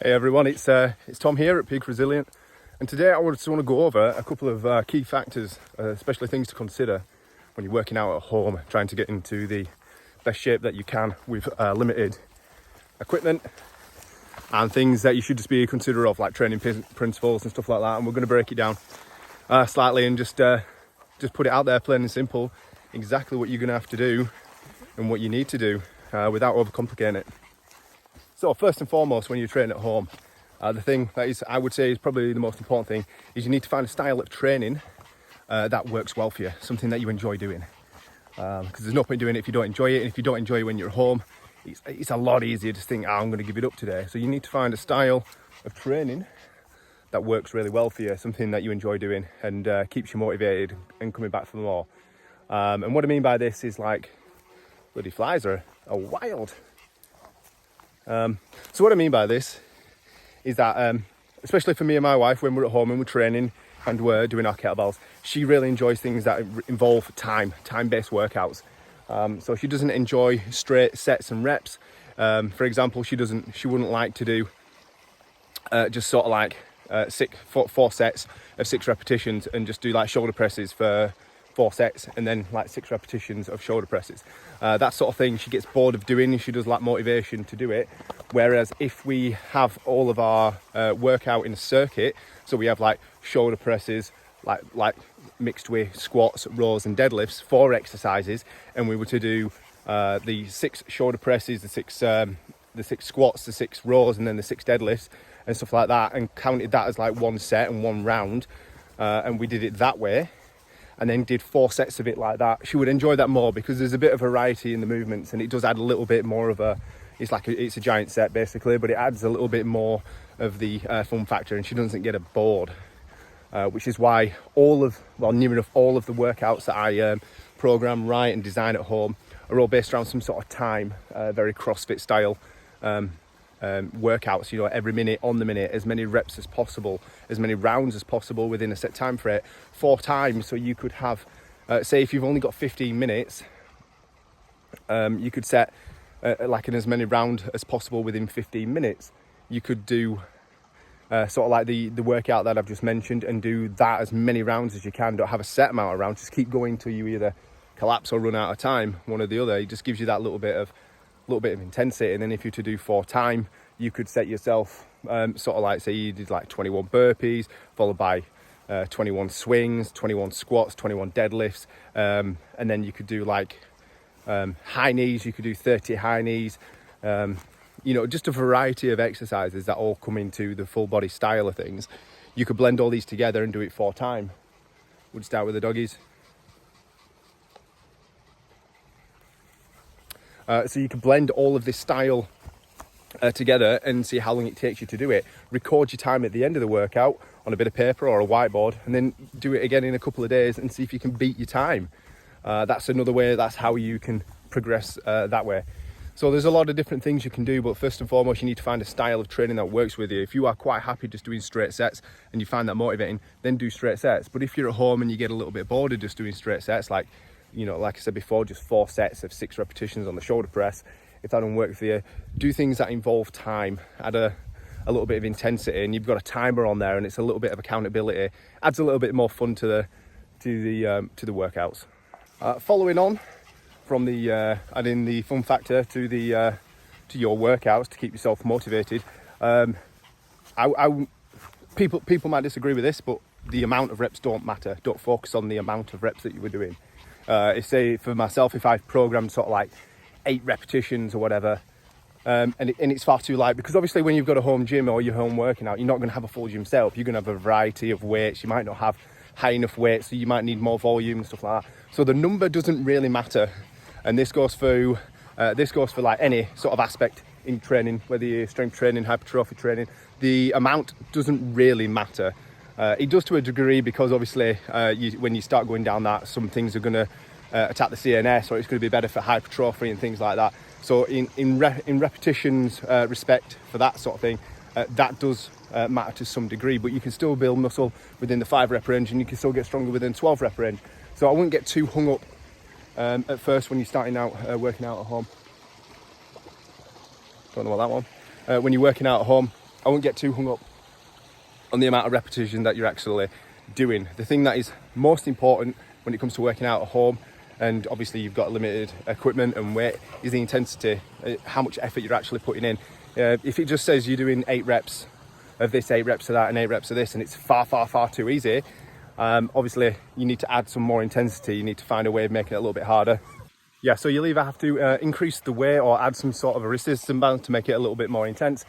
Hey everyone, it's Tom here at Peak Resilient, and today I just want to go over a couple of key factors, especially things to consider when you're working out at home, trying to get into the best shape that you can with limited equipment, and things that you should just be considerate of, like training principles and stuff like that. And we're going to break it down slightly and just put it out there, plain and simple, exactly what you're going to have to do and what you need to do without overcomplicating it. So first and foremost, when you're training at home, the thing that is, I would say, is probably the most important thing is you need to find a style of training that works well for you, something that you enjoy doing. Because there's no point doing it if you don't enjoy it, and if you don't enjoy it when you're at home, it's a lot easier to think, I'm going to give it up today. So you need to find a style of training that works really well for you, something that you enjoy doing and keeps you motivated and coming back for more. And what I mean by this is, like, bloody flies are wild. So what I mean by this is that, especially for me and my wife, when we're at home and we're training and we're doing our kettlebells, she really enjoys things that involve time-based workouts. So she doesn't enjoy straight sets and reps. For example, she wouldn't like to do just sort of like four sets of 6 repetitions and just do like shoulder presses for 4 sets and then like 6 repetitions of shoulder presses. That sort of thing she gets bored of doing, and she does lack motivation to do it. Whereas if we have all of our workout in a circuit, so we have like shoulder presses, like mixed with squats, rows and deadlifts, 4 exercises, and we were to do the 6 shoulder presses, the 6 squats, the 6 rows, and then the 6 deadlifts and stuff like that, and counted that as like 1 set and 1 round, and we did it that way, and then did 4 sets of it like that, she would enjoy that more because there's a bit of variety in the movements, and it does add a little bit more of it's a giant set basically, but it adds a little bit more of the fun factor, and she doesn't get bored, which is why near enough all of the workouts that I program, write and design at home are all based around some sort of time, very CrossFit style workouts, every minute, on the minute, as many reps as possible, as many rounds as possible within a set time for it, 4 times. So you could have, say if you've only got 15 minutes, you could set like in as many rounds as possible within 15 minutes. You could do sort of like the workout that I've just mentioned and do that as many rounds as you can. Don't have a set amount of rounds, just keep going till you either collapse or run out of time, one or the other. It just gives you that little bit of intensity. And then if you're to do 4 time, you could set yourself sort of like, say you did like 21 burpees followed by 21 swings, 21 squats, 21 deadlifts, and then you could do like high knees. You could do 30 high knees, just a variety of exercises that all come into the full body style of things. You could blend all these together and do it 4 time. We'll start with the doggies. So you can blend all of this style together and see how long it takes you to do it. Record your time at the end of the workout on a bit of paper or a whiteboard, and then do it again in a couple of days and see if you can beat your time. That's another way, that's how you can progress that way. So there's a lot of different things you can do, but first and foremost, you need to find a style of training that works with you. If you are quite happy just doing straight sets and you find that motivating, then do straight sets. But if you're at home and you get a little bit bored of just doing straight sets, like I said before, just 4 sets of 6 repetitions on the shoulder press, if that doesn't work for you, do things that involve time, add a little bit of intensity, and you've got a timer on there, and it's a little bit of accountability, adds a little bit more fun to the workouts. Following on from the adding the fun factor to your workouts to keep yourself motivated, people might disagree with this, but the amount of reps don't matter. Don't focus on the amount of reps that you were doing. Say for myself, if I've programmed sort of like 8 repetitions or whatever, and it's far too light, because obviously when you've got a home gym or your home working out, you're not going to have a full gym setup. You're going to have a variety of weights. You might not have high enough weights, so you might need more volume and stuff like that. So the number doesn't really matter, and this goes for like any sort of aspect in training, whether you're strength training, hypertrophy training. The amount doesn't really matter. It does to a degree, because obviously when you start going down that, some things are going to attack the CNS, or it's going to be better for hypertrophy and things like that. So in repetitions respect for that sort of thing, that does matter to some degree, but you can still build muscle within the 5 rep range, and you can still get stronger within 12 rep range. So I wouldn't get too hung up at first when you're starting out working out at home. Don't know what that one. When you're working out at home, I won't get too hung up on the amount of repetition that you're actually doing. The thing that is most important when it comes to working out at home, and obviously you've got limited equipment and weight, is the intensity, how much effort you're actually putting in. If it just says you're doing 8 reps of this, 8 reps of that, and 8 reps of this, and it's far too easy, obviously you need to add some more intensity. You need to find a way of making it a little bit harder. Yeah, so you'll either have to increase the weight or add some sort of a resistance band to make it a little bit more intense,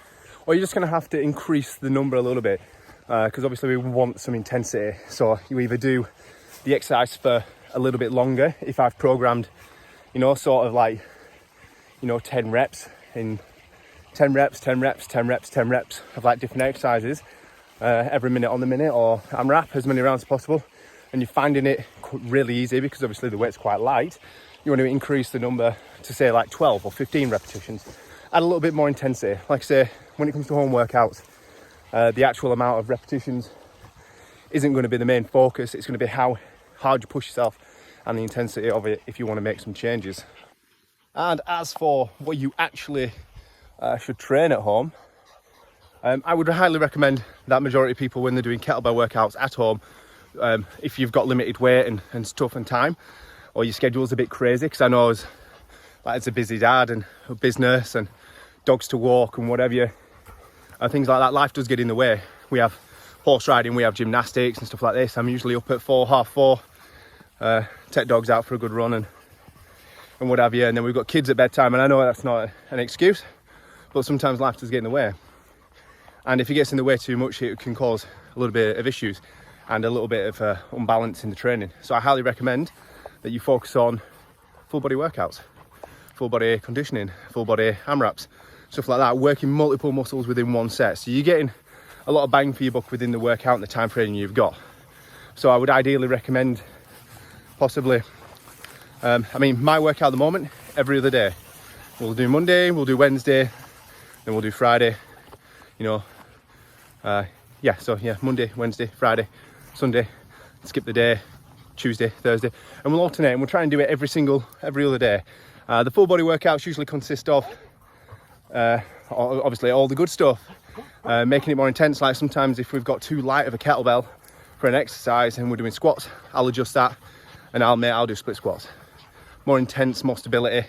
or you're just going to have to increase the number a little bit, because obviously we want some intensity. So you either do the exercise for a little bit longer. If I've programmed, sort of like, 10 reps in 10 reps, 10 reps, 10 reps, 10 reps of like different exercises, every minute on the minute, or AMRAP, as many rounds as possible, and you're finding it really easy because obviously the weight's quite light, you want to increase the number to say like 12 or 15 repetitions, add a little bit more intensity. Like I say, when it comes to home workouts, the actual amount of repetitions isn't going to be the main focus. It's going to be how hard you push yourself and the intensity of it if you want to make some changes. And as for what you actually should train at home, I would highly recommend that majority of people, when they're doing kettlebell workouts at home, if you've got limited weight and stuff and time, or your schedule's a bit crazy, because I know as a busy dad and a business and dogs to walk and whatever, things like that, life does get in the way. We have horse riding, we have gymnastics and stuff like this. I'm usually up at 4, half 4, take dogs out for a good run and what have you, and then we've got kids at bedtime, and I know that's not an excuse, but sometimes life does get in the way, and if it gets in the way too much, it can cause a little bit of issues and a little bit of unbalance in the training. So I highly recommend that you focus on full body workouts, full body conditioning, full body AMRAPs, stuff like that, working multiple muscles within one set, so you're getting a lot of bang for your buck within the workout and the time frame you've got. So I would ideally recommend possibly, my workout at the moment, every other day. We'll do Monday, we'll do Wednesday, then we'll do Friday, Monday, Wednesday, Friday, Sunday, skip the day, Tuesday, Thursday, and we'll alternate, and we'll try and do it every other day. The full body workouts usually consist of, obviously all the good stuff, making it more intense. Like sometimes if we've got too light of a kettlebell for an exercise and we're doing squats, I'll adjust that, and I'll do split squats. More intense, more stability,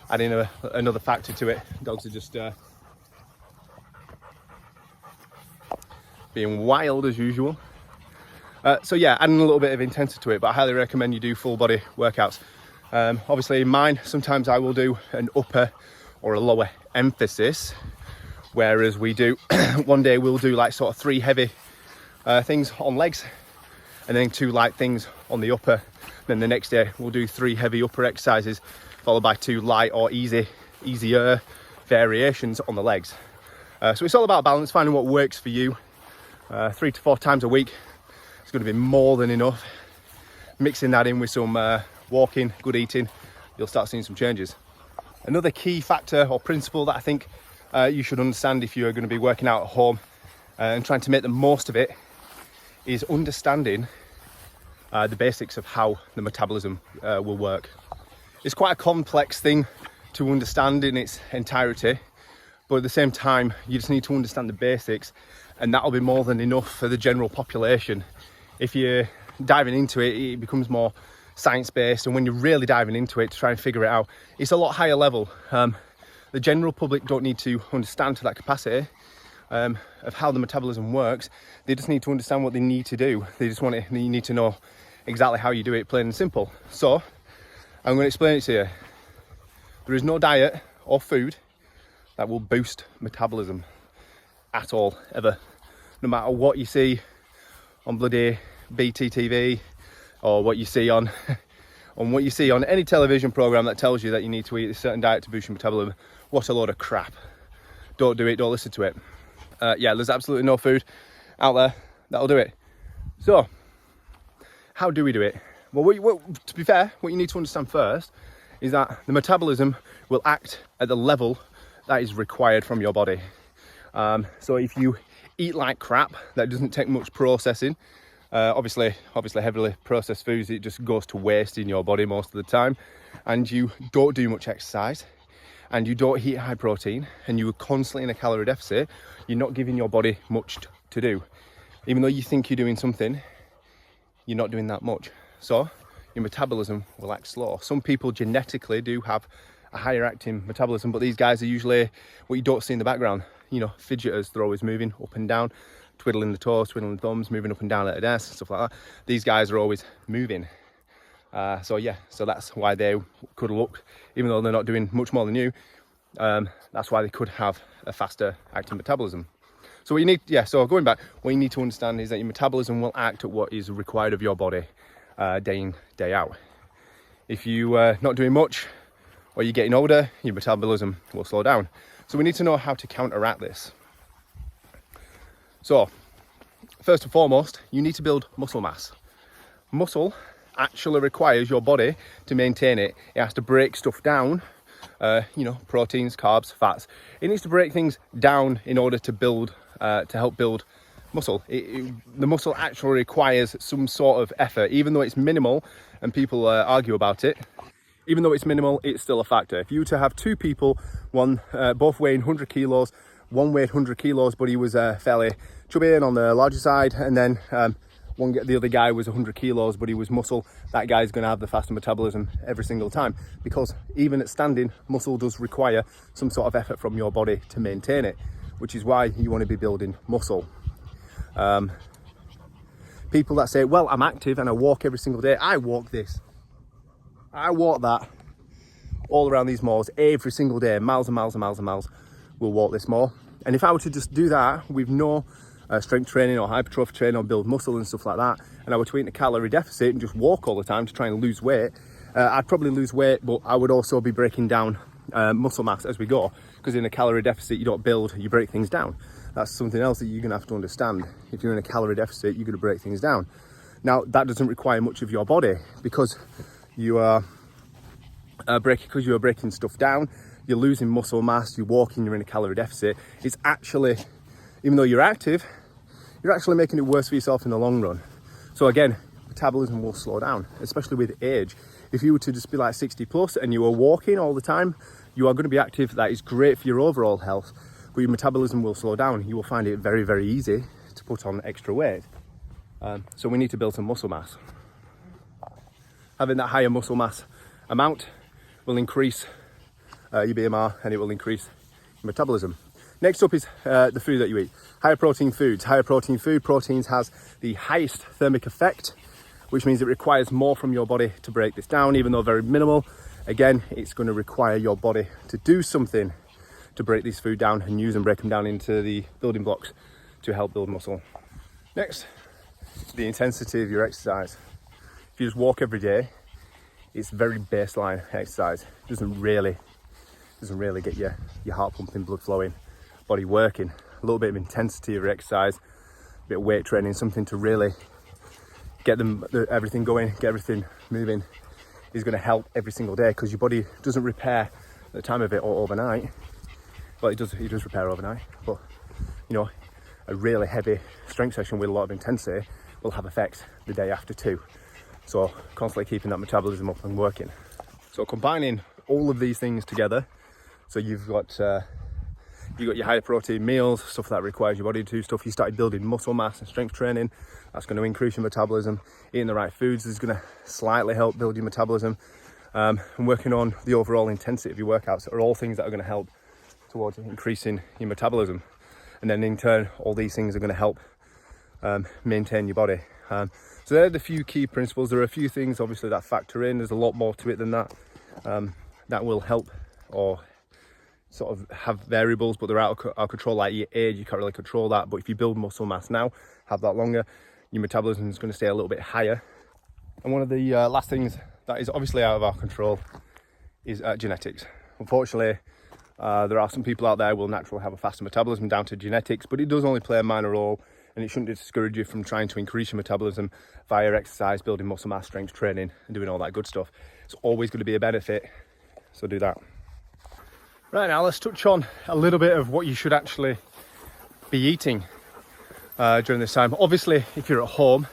adding another factor to it. Dogs are just being wild as usual. So yeah, adding a little bit of intensity to it, but I highly recommend you do full body workouts. Obviously mine, sometimes I will do an upper or a lower emphasis, whereas we do, one day we'll do like sort of 3 heavy things on legs, and then 2 light things on the upper. Then the next day we'll do 3 heavy upper exercises, followed by 2 light or easier variations on the legs. So it's all about balance, finding what works for you. 3 to 4 times a week is going to be more than enough. Mixing that in with some walking, good eating, you'll start seeing some changes. Another key factor or principle that I think you should understand if you're going to be working out at home and trying to make the most of it is understanding the basics of how the metabolism will work. It's quite a complex thing to understand in its entirety, but at the same time you just need to understand the basics, and that'll be more than enough for the general population. If you're diving into it, it becomes more science-based, and when you're really diving into it to try and figure it out, it's a lot higher level. The general public don't need to understand to that capacity of how the metabolism works. They just need to understand what they need to do. They need to know exactly how you do it, plain and simple. So I'm going to explain it to you. There is no diet or food that will boost metabolism at all, ever. No matter what you see on bloody BTTV, or what you see on any television program that tells you that you need to eat a certain diet to boost your metabolism. What a load of crap. Don't do it, don't listen to it. There's absolutely no food out there that'll do it. So how do we do it? Well, to be fair, what you need to understand first is that the metabolism will act at the level that is required from your body. So if you eat like crap, that doesn't take much processing. Obviously heavily processed foods, it just goes to waste in your body most of the time, and you don't do much exercise, and you don't eat high protein and you are constantly in a calorie deficit, you're not giving your body much to do. Even though you think you're doing something, you're not doing that much. So your metabolism will act slow. Some people genetically do have a higher acting metabolism, but these guys are usually what you don't see in the background. You know, fidgeters, they're always moving up and down, twiddling the toes, twiddling the thumbs, moving up and down at a desk, stuff like that. These guys are always moving. So that's why they could look, even though they're not doing much more than you, that's why they could have a faster acting metabolism. So what you need, so going back, what you need to understand is that your metabolism will act at what is required of your body day in, day out. If you're not doing much, or you're getting older, your metabolism will slow down. So we need to know how to counteract this. So, first and foremost, you need to build muscle mass. Muscle actually requires your body to maintain it. It has to break stuff down, proteins, carbs, fats. It needs to break things down in order to build, to help build muscle. The muscle actually requires some sort of effort, even though it's minimal, and people argue about it. Even though it's minimal, it's still a factor. If you were to have two people, one both weighing 100 kilos, one weighed 100 kilos, but he was fairly chubby and on the larger side, and then the other guy was 100 kilos, but he was muscle, that guy's going to have the faster metabolism every single time, because even at standing, muscle does require some sort of effort from your body to maintain it, which is why you want to be building muscle. People that say, well, I'm active and I walk every single day. I walk that all around these malls every single day, miles and miles and miles and miles. We'll walk this mall. And if I were to just do that with no strength training or hypertrophy training or build muscle and stuff like that, and I were to eat in a calorie deficit and just walk all the time to try and lose weight, I'd probably lose weight, but I would also be breaking down muscle mass as we go, because in a calorie deficit you don't build, you break things down. That's something else that you're going to have to understand. If you're in a calorie deficit, you're going to break things down. Now, that doesn't require much of your body, because you are breaking stuff down, you're losing muscle mass, you're walking, you're in a calorie deficit. It's actually, even though you're active, you're actually making it worse for yourself in the long run. So again, metabolism will slow down, especially with age. If you were to just be like 60 plus and you were walking all the time, you are going to be active. That is great for your overall health, but your metabolism will slow down. You will find it very, very easy to put on extra weight. So we need to build some muscle mass. Having that higher muscle mass amount will increase your BMR, and it will increase your metabolism. Next up is the food that you eat. Higher protein foods. Higher protein food. Proteins has the highest thermic effect, which means it requires more from your body to break this down, even though very minimal. Again, it's going to require your body to do something to break this food down and use and break them down into the building blocks to help build muscle. Next, the intensity of your exercise. If you just walk every day, it's very baseline exercise. It doesn't really get your heart pumping, blood flowing, body working. A little bit of intensity of your exercise, a bit of weight training, something to really get everything going, get everything moving, is going to help every single day, because your body doesn't repair at the time of it or overnight. Well, it does repair overnight, but a really heavy strength session with a lot of intensity will have effects the day after too. So constantly keeping that metabolism up and working. So combining all of these things together, so you've got your higher protein meals, stuff that requires your body to do stuff. You started building muscle mass and strength training. That's going to increase your metabolism. Eating the right foods is going to slightly help build your metabolism. And working on the overall intensity of your workouts are all things that are going to help towards increasing your metabolism. And then in turn, all these things are going to help maintain your body. So they're the few key principles. There are a few things obviously that factor in. There's a lot more to it than that. That will help or sort of have variables, but they're out of our control. Like your age, you can't really control that. But if you build muscle mass now, have that longer, your metabolism is going to stay a little bit higher. And one of the last things that is obviously out of our control is genetics. Unfortunately, there are some people out there who will naturally have a faster metabolism down to genetics, but it does only play a minor role, and it shouldn't discourage you from trying to increase your metabolism via exercise, building muscle mass, strength training, and doing all that good stuff. It's always going to be a benefit, so do that. Right, now let's touch on a little bit of what you should actually be eating during this time. Obviously, if you're at home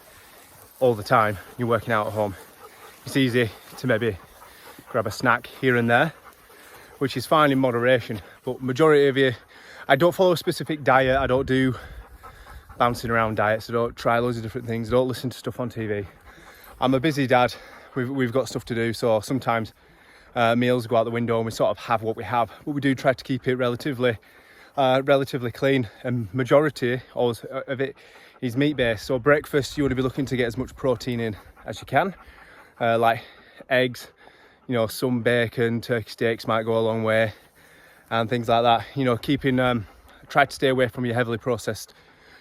all the time, you're working out at home, it's easy to maybe grab a snack here and there. which is fine in moderation. But majority of you, I don't follow a specific diet. I don't do bouncing around diets. I don't try loads of different things. I don't listen to stuff on TV. I'm a busy dad. We've got stuff to do, so sometimes meals go out the window and we sort of have what we have. But we do try to keep it relatively clean, and majority of it is meat based. So breakfast, you want to be looking to get as much protein in as you can, like eggs, you know, some bacon, turkey steaks might go a long way, and things like that. You know, keeping try to stay away from your heavily processed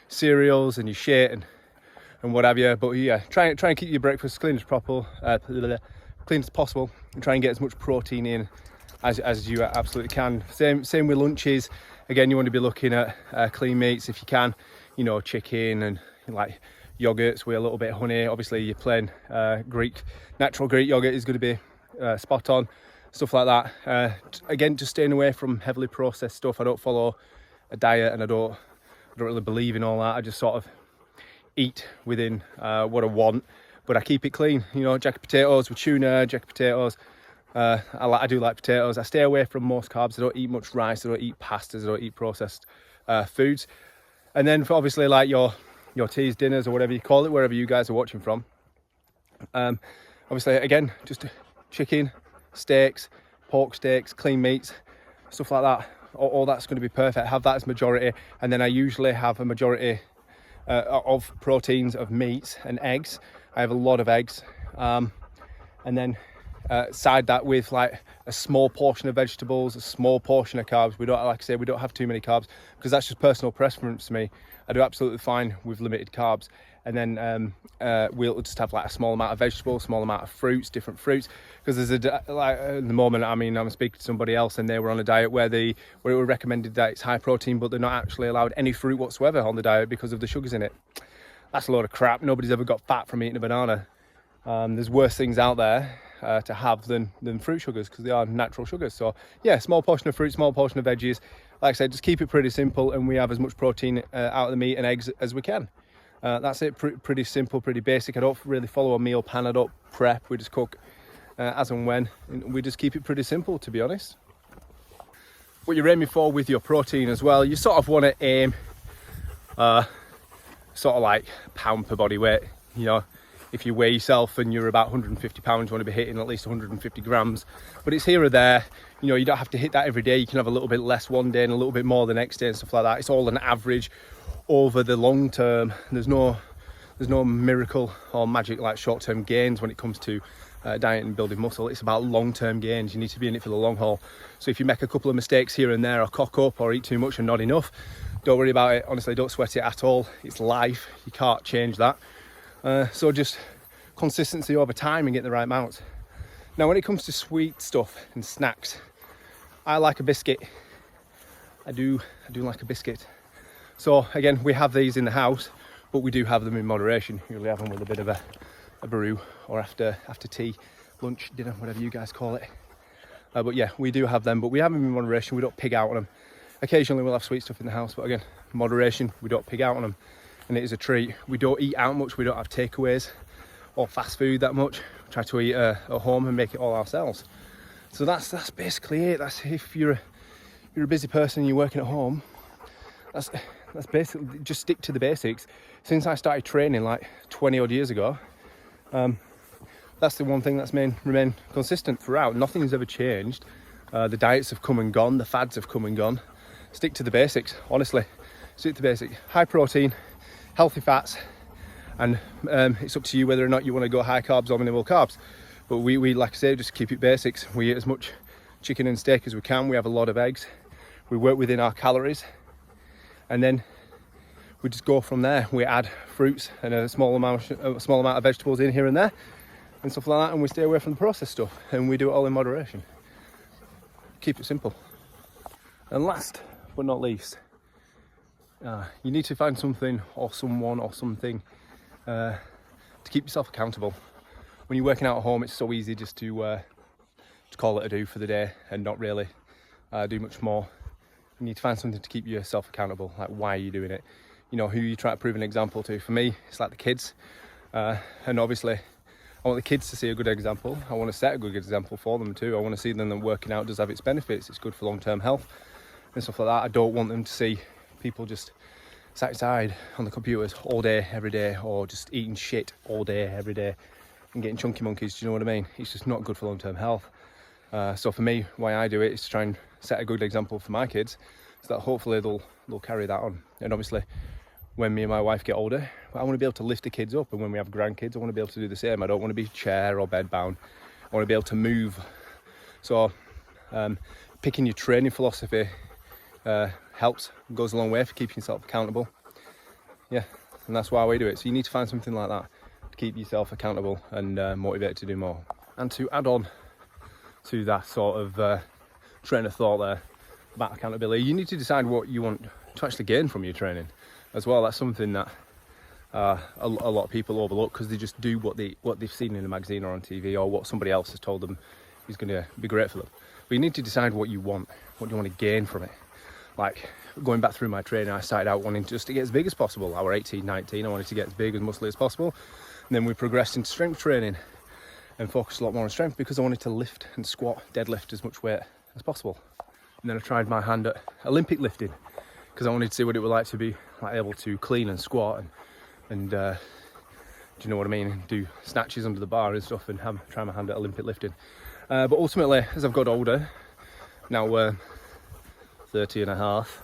cereals and your shit and what have you. But yeah, try and keep your breakfast clean as possible, and try and get as much protein in as you absolutely can. Same with lunches. Again, you want to be looking at clean meats if you can, you know, chicken and like yogurts with a little bit of honey. Obviously your plain natural Greek yogurt is going to be spot on, stuff like that. Again, just staying away from heavily processed stuff. I don't follow a diet, and I don't really believe in all that. I just sort of eat within what I want, but I keep it clean. You know, jacket potatoes with tuna, jacket potatoes. I do like potatoes. I stay away from most carbs. I don't eat much rice. I don't eat pastas. I don't eat processed foods. And then for obviously like your teas, dinners, or whatever you call it, wherever you guys are watching from. Obviously, again, just chicken, steaks, pork steaks, clean meats, stuff like that. All that's going to be perfect. Have that as majority, and then I usually have a majority of proteins of meats and eggs. I have a lot of eggs, and then side that with like a small portion of vegetables, a small portion of carbs. We don't, like I say, we don't have too many carbs because that's just personal preference for me. I do absolutely fine with limited carbs, and then we'll just have like a small amount of vegetables, small amount of fruits, different fruits. Because there's like at the moment, I mean, I'm speaking to somebody else and they were on a diet where it was recommended that it's high protein, but they're not actually allowed any fruit whatsoever on the diet because of the sugars in it. That's a load of crap. Nobody's ever got fat from eating a banana. There's worse things out there to have than fruit sugars, because they are natural sugars. So yeah, small portion of fruit, small portion of veggies. Like I said, just keep it pretty simple, and we have as much protein out of the meat and eggs as we can. That's it. Pretty simple, pretty basic. I don't really follow a meal plan. I don't prep. We just cook as and when. We just keep it pretty simple, to be honest. What you're aiming for with your protein as well, you sort of want to aim sort of like pound per body weight. You know, if you weigh yourself and you're about 150 pounds, you want to be hitting at least 150 grams. But it's here or there. You know, you don't have to hit that every day. You can have a little bit less one day and a little bit more the next day and stuff like that. It's all an average over the long term. There's no miracle or magic like short-term gains when it comes to diet and building muscle. It's about long-term gains. You need to be in it for the long haul. So if you make a couple of mistakes here and there, or cock up, or eat too much and not enough, don't worry about it. Honestly, don't sweat it at all. It's life. You can't change that. So just consistency over time and get the right amounts. Now, when it comes to sweet stuff and snacks, I like a biscuit. I do like a biscuit. So again, we have these in the house, but we do have them in moderation. Usually have them with a bit of a brew, or after tea, lunch, dinner, whatever you guys call it. But yeah, we do have them, but we have them in moderation. We don't pig out on them. Occasionally we'll have sweet stuff in the house, but again, moderation, we don't pig out on them. And it is a treat. We don't eat out much. We don't have takeaways or fast food that much. We try to eat at home and make it all ourselves. So that's basically it. That's if you're a busy person and you're working at home. That's basically, just stick to the basics. Since I started training like 20 odd years ago, that's the one thing that's remained consistent throughout. Nothing's ever changed. The diets have come and gone. The fads have come and gone. Stick to the basics, honestly. Stick to the basics. High protein, healthy fats, and it's up to you whether or not you want to go high carbs or minimal carbs. But we like I say, just keep it basics. We eat as much chicken and steak as we can. We have a lot of eggs. We work within our calories, and then we just go from there. We add fruits and a small amount of vegetables in here and there and stuff like that, and we stay away from the processed stuff, and we do it all in moderation. Keep it simple. And last but not least, you need to find something or someone or something to keep yourself accountable. When you're working out at home, it's so easy just to call it a do for the day and not really do much more. You need to find something to keep yourself accountable. Like, why are you doing it? You know, who you try to prove an example to. For me, it's like the kids, and obviously I want the kids to see a good example. I want to set a good example for them too. I want to see them that working out does have its benefits. It's good for long-term health and stuff like that. I don't want them to see people just sat inside on the computers all day, every day, or just eating shit all day, every day, and getting chunky monkeys. Do you know what I mean? It's just not good for long-term health. So for me, why I do it is to try and set a good example for my kids, so that hopefully they'll carry that on. And obviously, when me and my wife get older, I want to be able to lift the kids up, and when we have grandkids, I want to be able to do the same. I don't want to be chair or bed bound. I want to be able to move. So picking your training philosophy helps, goes a long way for keeping yourself accountable. Yeah, and that's why we do it. So you need to find something like that to keep yourself accountable and motivated to do more. And to add on to that sort of train of thought there about accountability, you need to decide what you want to actually gain from your training as well. That's something that a lot of people overlook, because they just do what they've seen in a magazine or on TV, or what somebody else has told them is going to be great for them. But you need to decide what you want. What do you want to gain from it? Like, going back through my training, I started out wanting just to get as big as possible. I was 18, 19, I wanted to get as big, as muscly as possible. And then we progressed into strength training and focused a lot more on strength, because I wanted to lift and squat, deadlift as much weight as possible. And then I tried my hand at Olympic lifting, because I wanted to see what it would like to be like able to clean and squat and do you know what I mean, do snatches under the bar and stuff, and try my hand at Olympic lifting. But ultimately, as I've got older, now 30 and a half,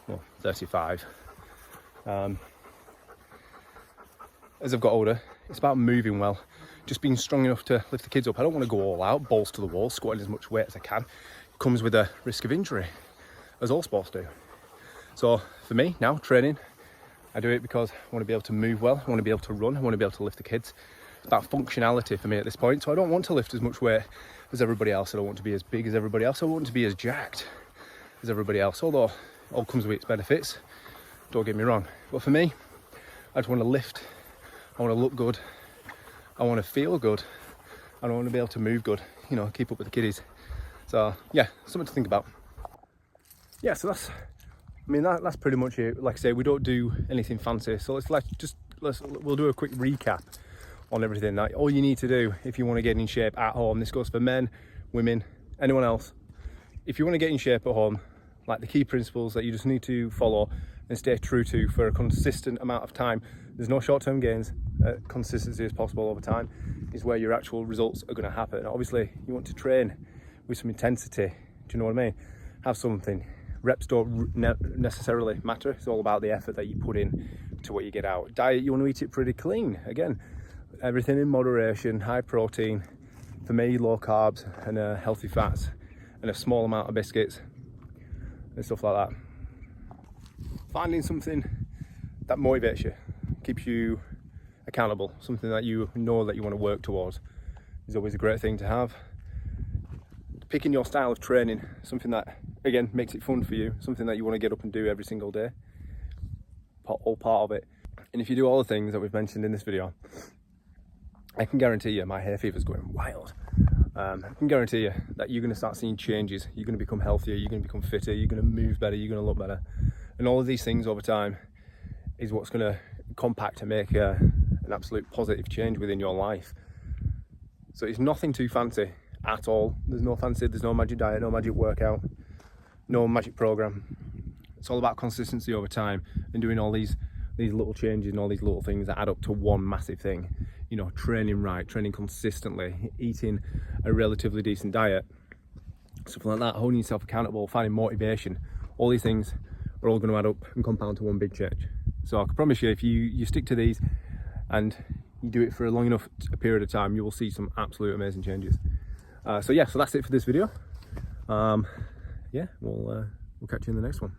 well 35, as I've got older, it's about moving well, just being strong enough to lift the kids up. I don't want to go all out, balls to the wall, squatting as much weight as I can. It comes with a risk of injury, as all sports do. So for me now, training, I do it because I want to be able to move well, I want to be able to run, I want to be able to lift the kids. It's about functionality for me at this point. So I don't want to lift as much weight as everybody else. I don't want to be as big as everybody else. I want to be as jacked as everybody else, although it all comes with its benefits, don't get me wrong. But for me, I just want to lift, I want to look good, I want to feel good, and I want to be able to move good, you know, keep up with the kiddies. So yeah, something to think about. Yeah, so that's pretty much it. Like I say, we don't do anything fancy, so we'll do a quick recap on everything. That all you need to do if you want to get in shape at home, this goes for men, women, anyone else. If you want to get in shape at home, like the key principles that you just need to follow and stay true to for a consistent amount of time. There's no short-term gains. Consistency as possible over time is where your actual results are going to happen. Obviously, you want to train with some intensity. Do you know what I mean? Have something. Reps don't necessarily matter. It's all about the effort that you put in to what you get out. Diet, you want to eat it pretty clean. Again, everything in moderation, high protein. For me, low carbs and healthy fats, and a small amount of biscuits and stuff like that. Finding something that motivates you, keeps you accountable, something that you know that you want to work towards, is always a great thing to have. Picking your style of training, something that, again, makes it fun for you, something that you want to get up and do every single day, all part of it. And if you do all the things that we've mentioned in this video, I can guarantee you my hay fever's going wild. I can guarantee you that you're going to start seeing changes. You're going to become healthier, you're going to become fitter, you're going to move better, you're going to look better. And all of these things over time is what's going to compact and make an absolute positive change within your life. So it's nothing too fancy at all. There's no magic diet, no magic workout, no magic program. It's all about consistency over time and doing all these little changes and all these little things that add up to one massive thing. You know, training right, training consistently, eating a relatively decent diet, something like that, holding yourself accountable, finding motivation. All these things are all going to add up and compound to one big change. So I can promise you, if you stick to these and you do it for a long enough period of time, you will see some absolute amazing changes. So that's it for this video. Yeah, we'll catch you in the next one.